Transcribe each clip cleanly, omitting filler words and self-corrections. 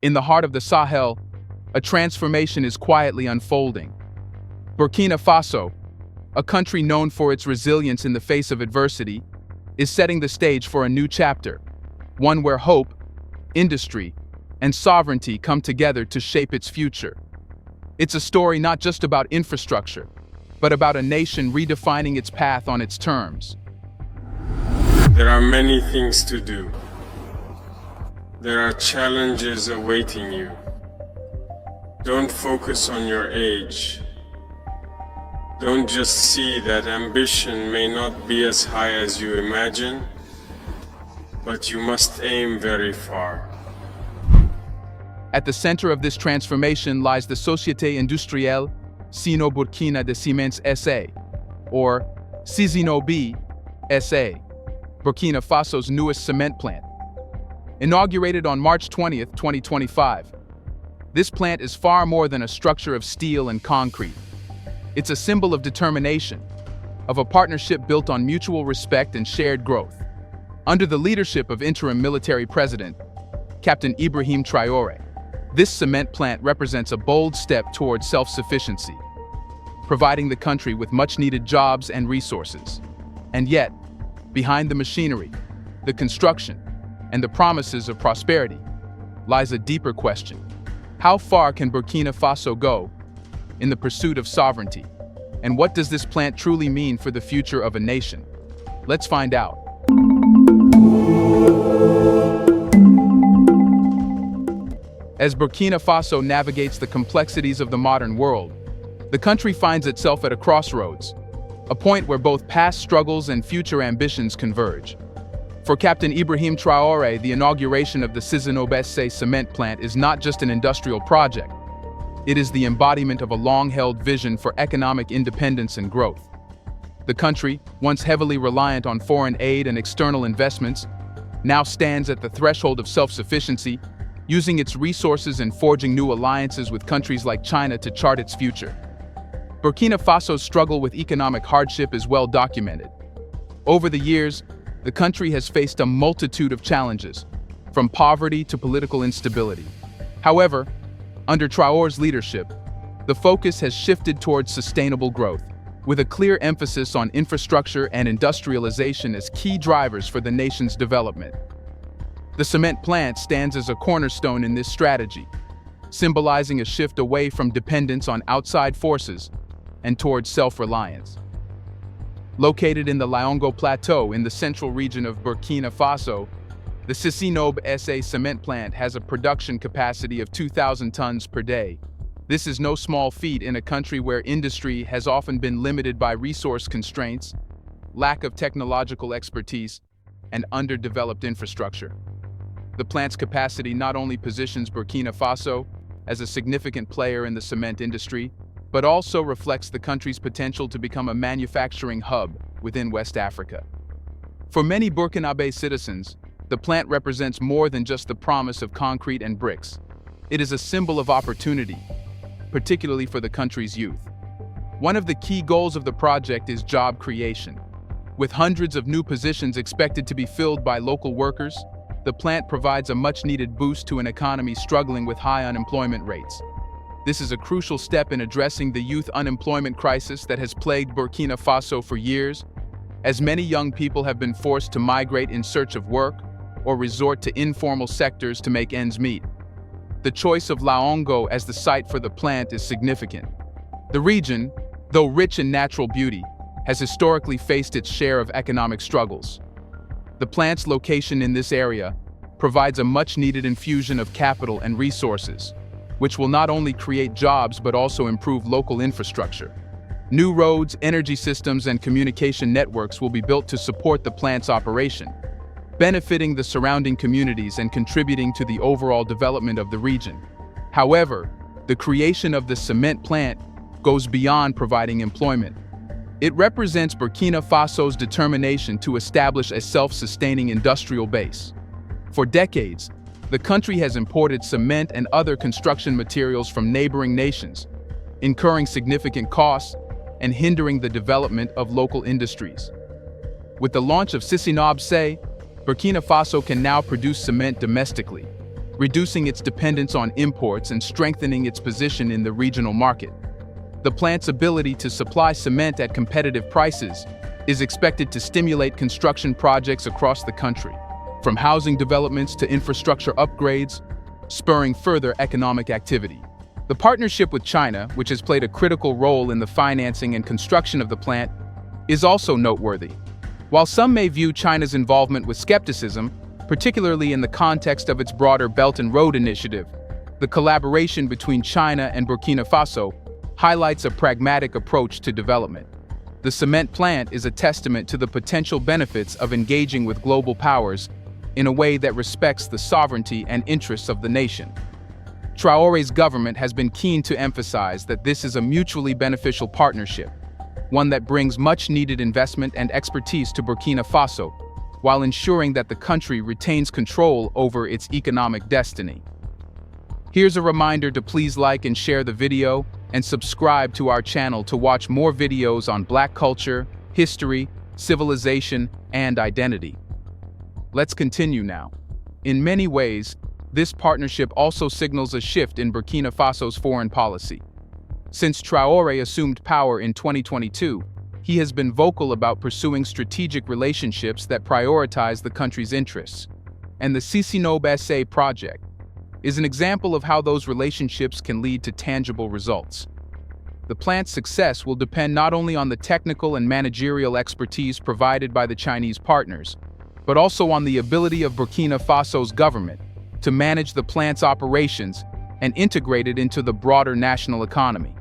In the heart of the Sahel, a transformation is quietly unfolding. Burkina Faso, a country known for its resilience in the face of adversity, is setting the stage for a new chapter, one where hope, industry, and sovereignty come together to shape its future. It's a story not just about infrastructure, but about a nation redefining its path on its terms. There are many things to do. There are challenges awaiting you. Don't focus on your age. Don't just see that ambition may not be as high as you imagine, but you must aim very far. At the center of this transformation lies the Société Industrielle Sino-Burkina de Ciments SA, or CISINOB SA, Burkina Faso's newest cement plant. Inaugurated on March 20th, 2025, this plant is far more than a structure of steel and concrete. It's a symbol of determination, of a partnership built on mutual respect and shared growth. Under the leadership of interim military president, Captain Ibrahim Traore, this cement plant represents a bold step towards self-sufficiency, providing the country with much-needed jobs and resources. And yet, behind the machinery, the construction, and the promises of prosperity, lies a deeper question. How far can Burkina Faso go in the pursuit of sovereignty? And what does this plant truly mean for the future of a nation? Let's find out. As Burkina Faso navigates the complexities of the modern world, the country finds itself at a crossroads, a point where both past struggles and future ambitions converge. For Captain Ibrahim Traore, the inauguration of the CISINOB SA cement plant is not just an industrial project. It is the embodiment of a long-held vision for economic independence and growth. The country, once heavily reliant on foreign aid and external investments, now stands at the threshold of self-sufficiency, using its resources and forging new alliances with countries like China to chart its future. Burkina Faso's struggle with economic hardship is well documented. Over the years, the country has faced a multitude of challenges, from poverty to political instability. However, under Traore's leadership, the focus has shifted towards sustainable growth, with a clear emphasis on infrastructure and industrialization as key drivers for the nation's development. The cement plant stands as a cornerstone in this strategy, symbolizing a shift away from dependence on outside forces and towards self-reliance. Located in the Laongo Plateau in the central region of Burkina Faso, the CISINOB SA cement plant has a production capacity of 2,000 tons per day. This is no small feat in a country where industry has often been limited by resource constraints, lack of technological expertise, and underdeveloped infrastructure. The plant's capacity not only positions Burkina Faso as a significant player in the cement industry, but also reflects the country's potential to become a manufacturing hub within West Africa. For many Burkinabe citizens, the plant represents more than just the promise of concrete and bricks. It is a symbol of opportunity, particularly for the country's youth. One of the key goals of the project is job creation. With hundreds of new positions expected to be filled by local workers, the plant provides a much-needed boost to an economy struggling with high unemployment rates. This is a crucial step in addressing the youth unemployment crisis that has plagued Burkina Faso for years, as many young people have been forced to migrate in search of work or resort to informal sectors to make ends meet. The choice of Laongo as the site for the plant is significant. The region, though rich in natural beauty, has historically faced its share of economic struggles. The plant's location in this area provides a much-needed infusion of capital and resources, which will not only create jobs but also improve local infrastructure. New roads, energy systems, and communication networks will be built to support the plant's operation, benefiting the surrounding communities and contributing to the overall development of the region. However, the creation of the cement plant goes beyond providing employment. It represents Burkina Faso's determination to establish a self-sustaining industrial base. For decades, the country has imported cement and other construction materials from neighboring nations, incurring significant costs and hindering the development of local industries. With the launch of CISINOB SA, Burkina Faso can now produce cement domestically, reducing its dependence on imports and strengthening its position in the regional market. The plant's ability to supply cement at competitive prices is expected to stimulate construction projects across the country, from housing developments to infrastructure upgrades, spurring further economic activity. The partnership with China, which has played a critical role in the financing and construction of the plant, is also noteworthy. While some may view China's involvement with skepticism, particularly in the context of its broader Belt and Road Initiative, the collaboration between China and Burkina Faso highlights a pragmatic approach to development. The cement plant is a testament to the potential benefits of engaging with global powers in a way that respects the sovereignty and interests of the nation. Traore's government has been keen to emphasize that this is a mutually beneficial partnership, one that brings much-needed investment and expertise to Burkina Faso, while ensuring that the country retains control over its economic destiny. Here's a reminder to please like and share the video, and subscribe to our channel to watch more videos on Black culture, history, civilization, and identity. Let's continue now. In many ways, this partnership also signals a shift in Burkina Faso's foreign policy. Since Traore assumed power in 2022, he has been vocal about pursuing strategic relationships that prioritize the country's interests. And the CISINOB SA project is an example of how those relationships can lead to tangible results. The plant's success will depend not only on the technical and managerial expertise provided by the Chinese partners, but also on the ability of Burkina Faso's government to manage the plant's operations and integrate it into the broader national economy.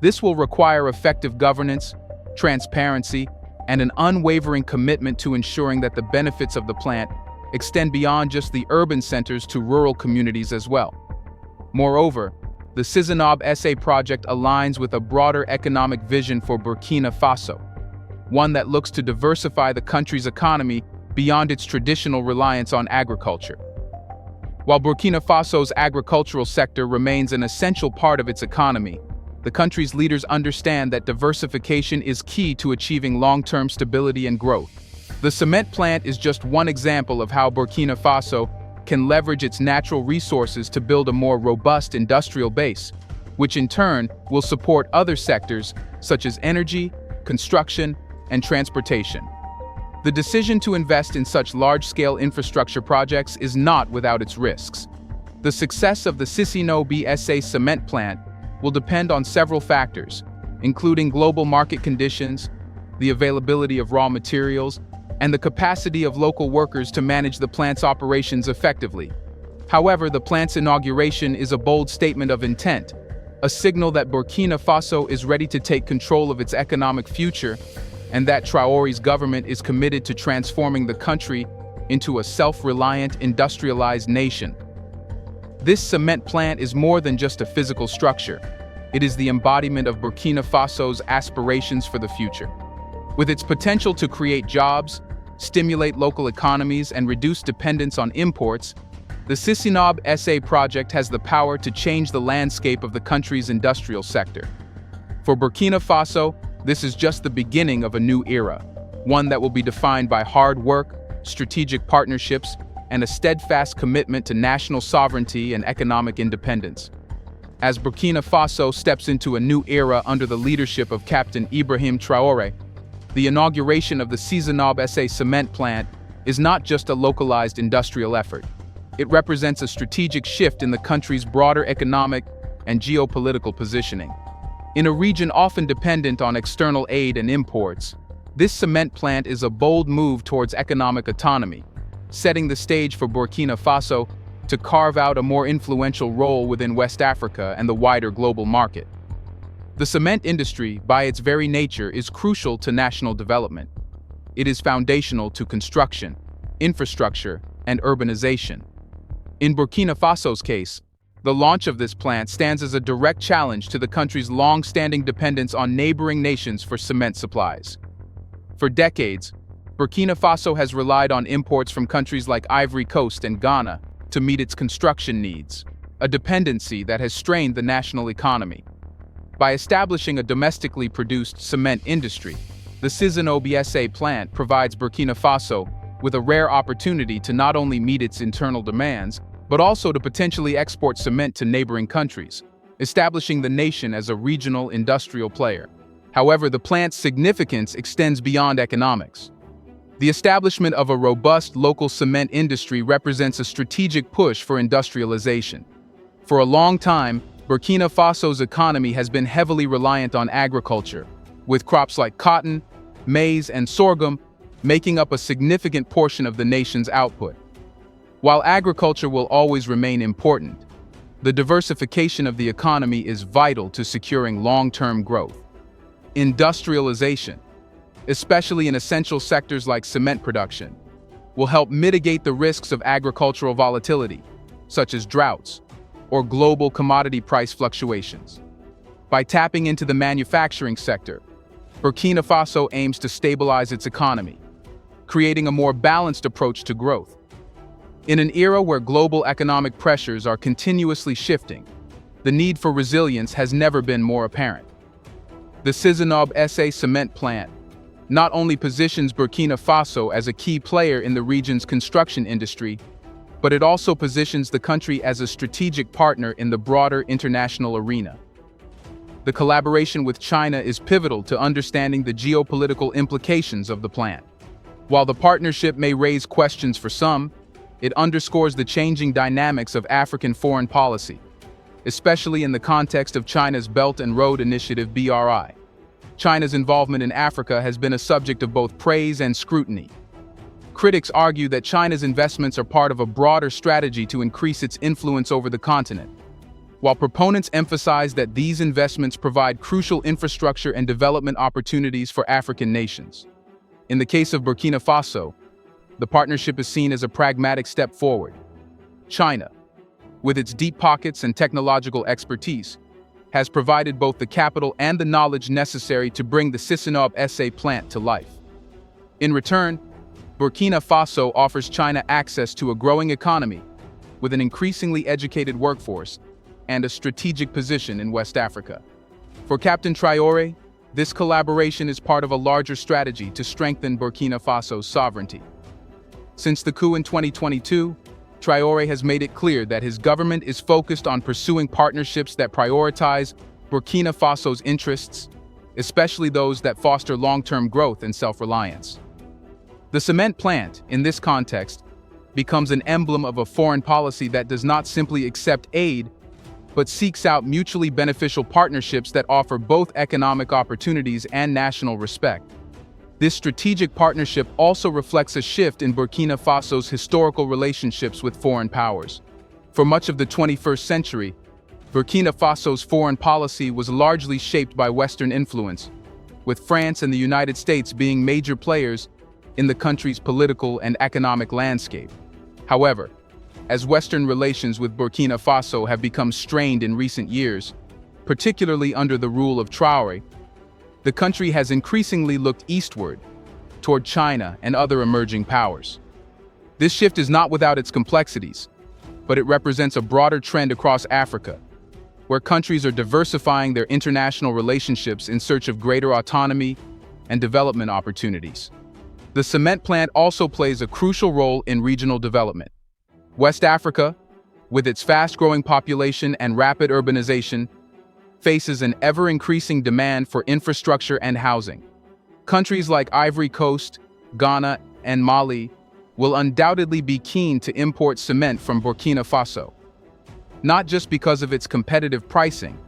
This will require effective governance, transparency, and an unwavering commitment to ensuring that the benefits of the plant extend beyond just the urban centers to rural communities as well. Moreover, the CISINOB SA project aligns with a broader economic vision for Burkina Faso, one that looks to diversify the country's economy beyond its traditional reliance on agriculture. While Burkina Faso's agricultural sector remains an essential part of its economy, the country's leaders understand that diversification is key to achieving long-term stability and growth. The cement plant is just one example of how Burkina Faso can leverage its natural resources to build a more robust industrial base, which in turn will support other sectors such as energy, construction, and transportation. The decision to invest in such large-scale infrastructure projects is not without its risks. The success of the CISINOB SA cement plant will depend on several factors, including global market conditions, the availability of raw materials, and the capacity of local workers to manage the plant's operations effectively. However, the plant's inauguration is a bold statement of intent, a signal that Burkina Faso is ready to take control of its economic future and that Traore's government is committed to transforming the country into a self-reliant, industrialized nation. This cement plant is more than just a physical structure. It is the embodiment of Burkina Faso's aspirations for the future. With its potential to create jobs, stimulate local economies, and reduce dependence on imports, the CISINOB SA project has the power to change the landscape of the country's industrial sector. For Burkina Faso, this is just the beginning of a new era, one that will be defined by hard work, strategic partnerships, and a steadfast commitment to national sovereignty and economic independence. As Burkina Faso steps into a new era under the leadership of Captain Ibrahim Traore, the inauguration of the CISINOB SA cement plant is not just a localized industrial effort. It represents a strategic shift in the country's broader economic and geopolitical positioning. In a region often dependent on external aid and imports, this cement plant is a bold move towards economic autonomy, setting the stage for Burkina Faso to carve out a more influential role within West Africa and the wider global market. The cement industry, by its very nature, is crucial to national development. It is foundational to construction, infrastructure, and urbanization. In Burkina Faso's case, the launch of this plant stands as a direct challenge to the country's long-standing dependence on neighboring nations for cement supplies. For decades, Burkina Faso has relied on imports from countries like Ivory Coast and Ghana to meet its construction needs, a dependency that has strained the national economy. By establishing a domestically produced cement industry, the CISINOB SA plant provides Burkina Faso with a rare opportunity to not only meet its internal demands, but also to potentially export cement to neighboring countries, establishing the nation as a regional industrial player. However, the plant's significance extends beyond economics. The establishment of a robust local cement industry represents a strategic push for industrialization. For a long time, Burkina Faso's economy has been heavily reliant on agriculture, with crops like cotton, maize, and sorghum making up a significant portion of the nation's output. While agriculture will always remain important, the diversification of the economy is vital to securing long-term growth. Industrialization, especially in essential sectors like cement production, will help mitigate the risks of agricultural volatility, such as droughts or global commodity price fluctuations. By tapping into the manufacturing sector, Burkina Faso aims to stabilize its economy, creating a more balanced approach to growth. In an era where global economic pressures are continuously shifting, the need for resilience has never been more apparent. The CISINOB SA cement plant not only positions Burkina Faso as a key player in the region's construction industry, but it also positions the country as a strategic partner in the broader international arena. The collaboration with China is pivotal to understanding the geopolitical implications of the plant. While the partnership may raise questions for some, it underscores the changing dynamics of African foreign policy, especially in the context of China's Belt and Road Initiative (BRI). China's involvement in Africa has been a subject of both praise and scrutiny. Critics argue that China's investments are part of a broader strategy to increase its influence over the continent, while proponents emphasize that these investments provide crucial infrastructure and development opportunities for African nations. In the case of Burkina Faso, the partnership is seen as a pragmatic step forward. China, with its deep pockets and technological expertise, has provided both the capital and the knowledge necessary to bring the CISINOB SA plant to life. In return, Burkina Faso offers China access to a growing economy with an increasingly educated workforce and a strategic position in West Africa. For Captain Traore, this collaboration is part of a larger strategy to strengthen Burkina Faso's sovereignty. Since the coup in 2022, Traore has made it clear that his government is focused on pursuing partnerships that prioritize Burkina Faso's interests, especially those that foster long-term growth and self-reliance. The cement plant, in this context, becomes an emblem of a foreign policy that does not simply accept aid, but seeks out mutually beneficial partnerships that offer both economic opportunities and national respect. This strategic partnership also reflects a shift in Burkina Faso's historical relationships with foreign powers. For much of the 21st century, Burkina Faso's foreign policy was largely shaped by Western influence, with France and the United States being major players in the country's political and economic landscape. However, as Western relations with Burkina Faso have become strained in recent years, particularly under the rule of Traore, the country has increasingly looked eastward, toward China and other emerging powers. This shift is not without its complexities, but it represents a broader trend across Africa, where countries are diversifying their international relationships in search of greater autonomy and development opportunities. The cement plant also plays a crucial role in regional development. West Africa, with its fast-growing population and rapid urbanization, faces an ever-increasing demand for infrastructure and housing. Countries like Ivory Coast, Ghana, and Mali will undoubtedly be keen to import cement from Burkina Faso, not just because of its competitive pricing,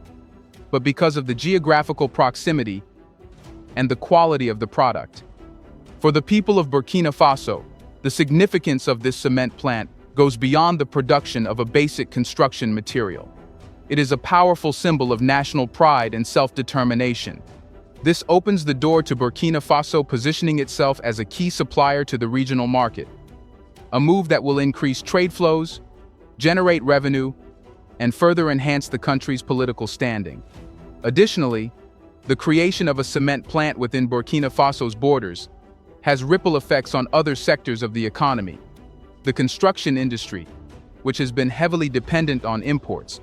but because of the geographical proximity and the quality of the product. For the people of Burkina Faso, the significance of this cement plant goes beyond the production of a basic construction material. It is a powerful symbol of national pride and self-determination. This opens the door to Burkina Faso positioning itself as a key supplier to the regional market, a move that will increase trade flows, generate revenue, and further enhance the country's political standing. Additionally, the creation of a cement plant within Burkina Faso's borders has ripple effects on other sectors of the economy. The construction industry, which has been heavily dependent on imports,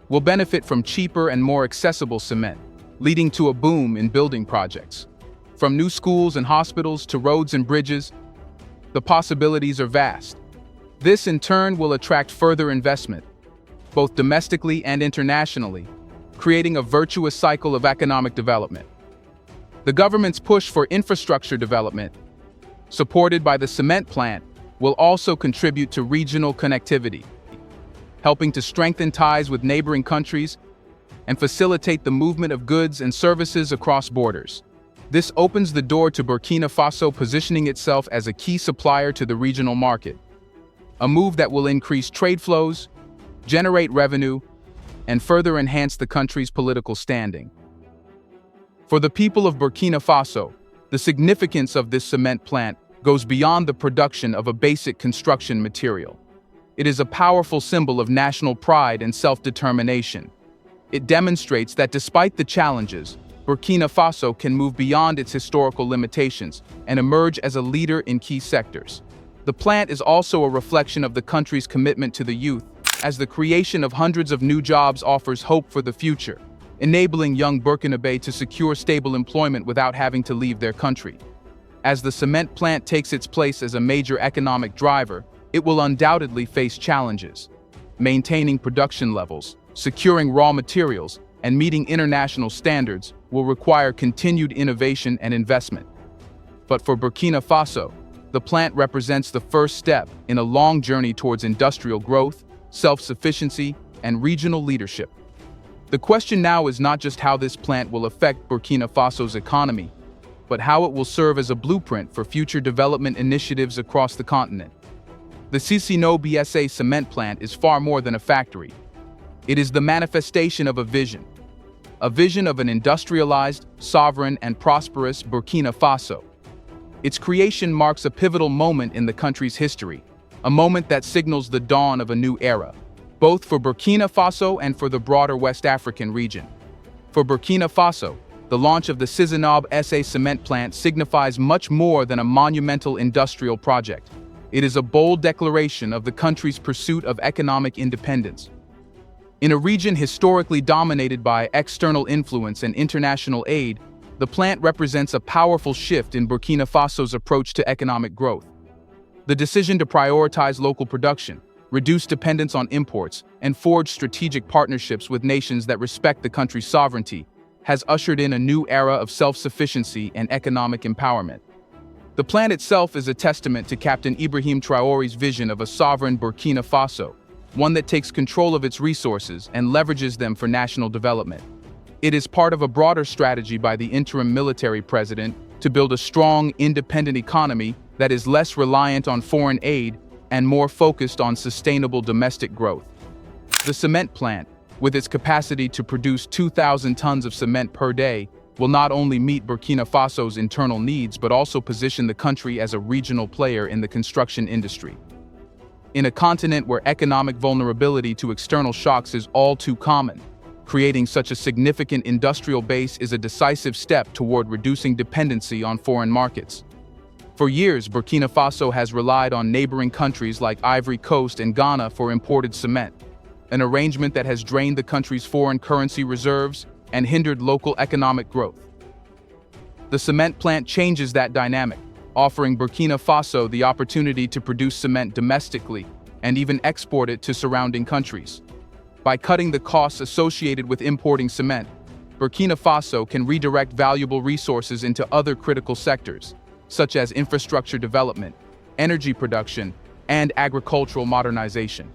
will benefit from cheaper and more accessible cement, leading to a boom in building projects. From new schools and hospitals to roads and bridges, the possibilities are vast. This in turn will attract further investment, both domestically and internationally, creating a virtuous cycle of economic development. The government's push for infrastructure development, supported by the cement plant, will also contribute to regional connectivity, helping to strengthen ties with neighboring countries and facilitate the movement of goods and services across borders. This opens the door to Burkina Faso positioning itself as a key supplier to the regional market, a move that will increase trade flows, generate revenue, and further enhance the country's political standing. For the people of Burkina Faso, the significance of this cement plant goes beyond the production of a basic construction material. It is a powerful symbol of national pride and self-determination. It demonstrates that despite the challenges, Burkina Faso can move beyond its historical limitations and emerge as a leader in key sectors. The plant is also a reflection of the country's commitment to the youth, as the creation of hundreds of new jobs offers hope for the future, enabling young Burkinabe to secure stable employment without having to leave their country. As the cement plant takes its place as a major economic driver, it will undoubtedly face challenges. Maintaining production levels, securing raw materials, and meeting international standards will require continued innovation and investment. But for Burkina Faso, the plant represents the first step in a long journey towards industrial growth, self-sufficiency, and regional leadership. The question now is not just how this plant will affect Burkina Faso's economy, but how it will serve as a blueprint for future development initiatives across the continent. The CISINOB SA cement plant is far more than a factory. It is the manifestation of a vision of an industrialized, sovereign, and prosperous Burkina Faso. Its creation marks a pivotal moment in the country's history, a moment that signals the dawn of a new era, both for Burkina Faso and for the broader West African region. For Burkina Faso, the launch of the CISINOB SA cement plant signifies much more than a monumental industrial project. It is a bold declaration of the country's pursuit of economic independence. In a region historically dominated by external influence and international aid, the plant represents a powerful shift in Burkina Faso's approach to economic growth. The decision to prioritize local production, reduce dependence on imports, and forge strategic partnerships with nations that respect the country's sovereignty has ushered in a new era of self-sufficiency and economic empowerment. The plant itself is a testament to Captain Ibrahim Traore's vision of a sovereign Burkina Faso, one that takes control of its resources and leverages them for national development. It is part of a broader strategy by the interim military president to build a strong, independent economy that is less reliant on foreign aid and more focused on sustainable domestic growth. The cement plant, with its capacity to produce 2,000 tons of cement per day, will not only meet Burkina Faso's internal needs but also position the country as a regional player in the construction industry. In a continent where economic vulnerability to external shocks is all too common, creating such a significant industrial base is a decisive step toward reducing dependency on foreign markets. For years, Burkina Faso has relied on neighboring countries like Ivory Coast and Ghana for imported cement, an arrangement that has drained the country's foreign currency reserves and hindered local economic growth. The cement plant changes that dynamic, offering Burkina Faso the opportunity to produce cement domestically and even export it to surrounding countries. By cutting the costs associated with importing cement, Burkina Faso can redirect valuable resources into other critical sectors, such as infrastructure development, energy production, and agricultural modernization.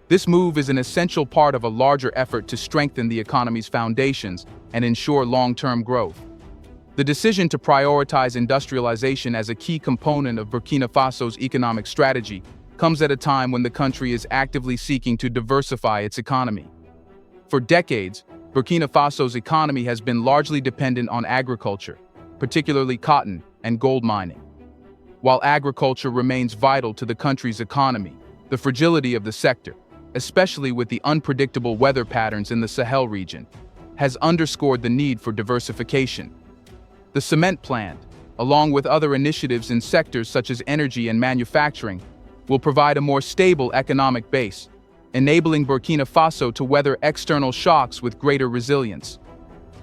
This move is an essential part of a larger effort to strengthen the economy's foundations and ensure long-term growth. The decision to prioritize industrialization as a key component of Burkina Faso's economic strategy comes at a time when the country is actively seeking to diversify its economy. For decades, Burkina Faso's economy has been largely dependent on agriculture, particularly cotton and gold mining. While agriculture remains vital to the country's economy, the fragility of the sector, especially with the unpredictable weather patterns in the Sahel region, has underscored the need for diversification. The cement plant, along with other initiatives in sectors such as energy and manufacturing, will provide a more stable economic base, enabling Burkina Faso to weather external shocks with greater resilience.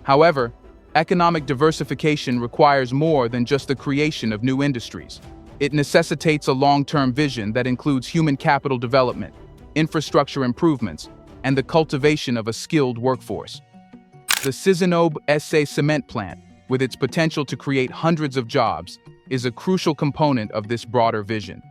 However, economic diversification requires more than just the creation of new industries. It necessitates a long-term vision that includes human capital development, infrastructure improvements, and the cultivation of a skilled workforce. The CISINOB SA cement plant, with its potential to create hundreds of jobs, is a crucial component of this broader vision.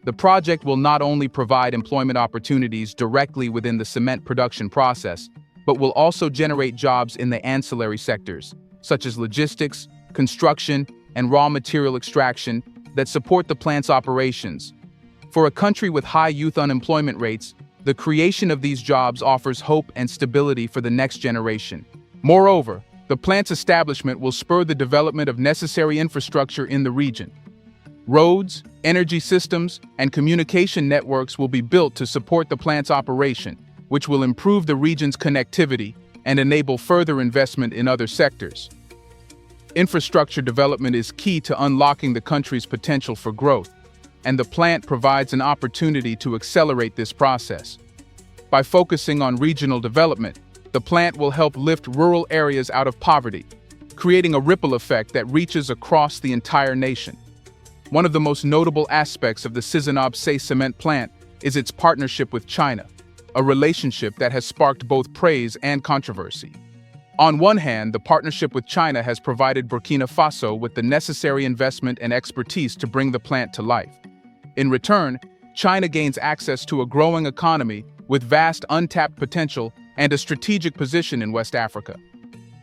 The project will not only provide employment opportunities directly within the cement production process, but will also generate jobs in the ancillary sectors, such as logistics, construction, and raw material extraction that support the plant's operations. For a country with high youth unemployment rates, the creation of these jobs offers hope and stability for the next generation. Moreover, the plant's establishment will spur the development of necessary infrastructure in the region. Roads, energy systems, and communication networks will be built to support the plant's operation, which will improve the region's connectivity and enable further investment in other sectors. Infrastructure development is key to unlocking the country's potential for growth, and the plant provides an opportunity to accelerate this process. By focusing on regional development, the plant will help lift rural areas out of poverty, creating a ripple effect that reaches across the entire nation. One of the most notable aspects of the CISINOB SA cement plant is its partnership with China, a relationship that has sparked both praise and controversy. On one hand, the partnership with China has provided Burkina Faso with the necessary investment and expertise to bring the plant to life. In return, China gains access to a growing economy with vast untapped potential and a strategic position in West Africa.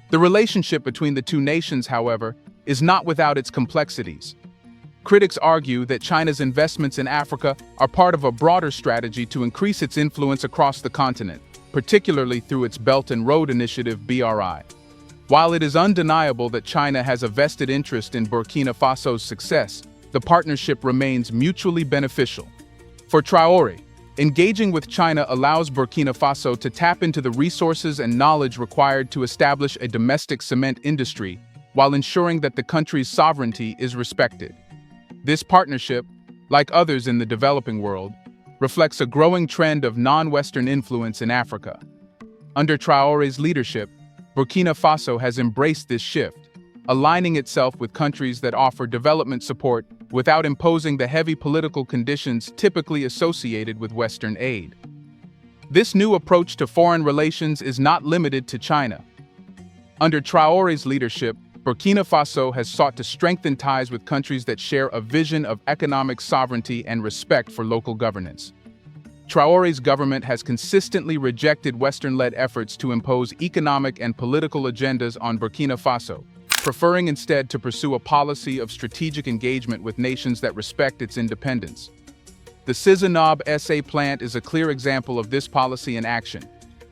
The relationship between the two nations, however, is not without its complexities. Critics argue that China's investments in Africa are part of a broader strategy to increase its influence across the continent, particularly through its Belt and Road Initiative (BRI). While it is undeniable that China has a vested interest in Burkina Faso's success, the partnership remains mutually beneficial. For Traore, engaging with China allows Burkina Faso to tap into the resources and knowledge required to establish a domestic cement industry while ensuring that the country's sovereignty is respected. This partnership, like others in the developing world, reflects a growing trend of non-Western influence in Africa. Under Traore's leadership, Burkina Faso has embraced this shift, aligning itself with countries that offer development support without imposing the heavy political conditions typically associated with Western aid. This new approach to foreign relations is not limited to China. Under Traore's leadership, Burkina Faso has sought to strengthen ties with countries that share a vision of economic sovereignty and respect for local governance. Traore's government has consistently rejected Western-led efforts to impose economic and political agendas on Burkina Faso, preferring instead to pursue a policy of strategic engagement with nations that respect its independence. The CISINOB SA plant is a clear example of this policy in action,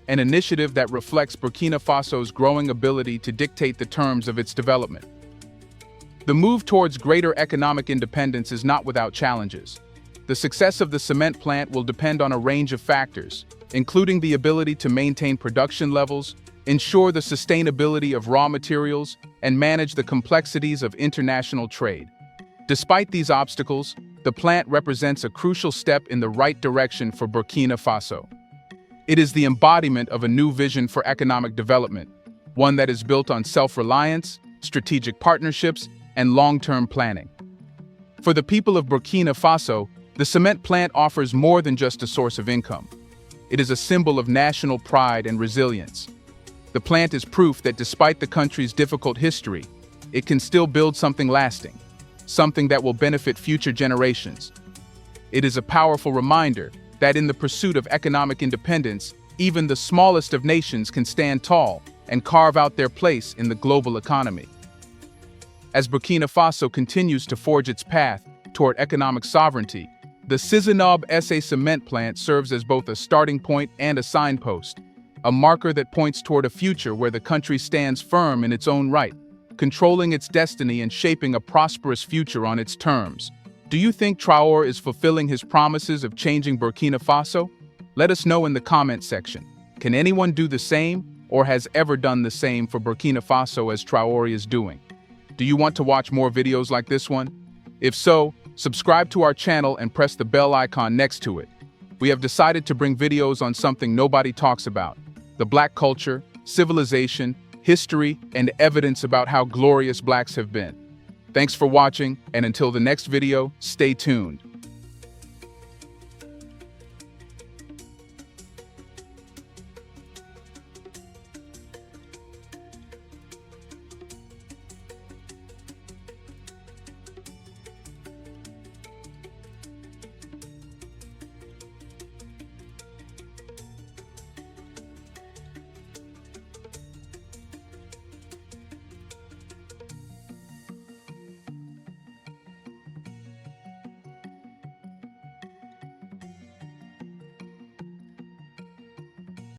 an initiative that reflects Burkina Faso's growing ability to dictate the terms of its development. The move towards greater economic independence is not without challenges. The success of the cement plant will depend on a range of factors, including the ability to maintain production levels, ensure the sustainability of raw materials, and manage the complexities of international trade. Despite these obstacles, the plant represents a crucial step in the right direction for Burkina Faso. It is the embodiment of a new vision for economic development, one that is built on self-reliance, strategic partnerships, and long-term planning. For the people of Burkina Faso, the cement plant offers more than just a source of income. It is a symbol of national pride and resilience. The plant is proof that despite the country's difficult history, it can still build something lasting, something that will benefit future generations. It is a powerful reminder that in the pursuit of economic independence, even the smallest of nations can stand tall and carve out their place in the global economy. As Burkina Faso continues to forge its path toward economic sovereignty, the CISINOB SA cement plant serves as both a starting point and a signpost, a marker that points toward a future where the country stands firm in its own right, controlling its destiny and shaping a prosperous future on its terms. Do you think Traore is fulfilling his promises of changing Burkina Faso? Let us know in the comment section. Can anyone do the same, or has ever done the same for Burkina Faso as Traore is doing? Do you want to watch more videos like this one? If so, subscribe to our channel and press the bell icon next to it. We have decided to bring videos on something nobody talks about: the Black culture, civilization, history, and evidence about how glorious Blacks have been. Thanks for watching, and until the next video, stay tuned.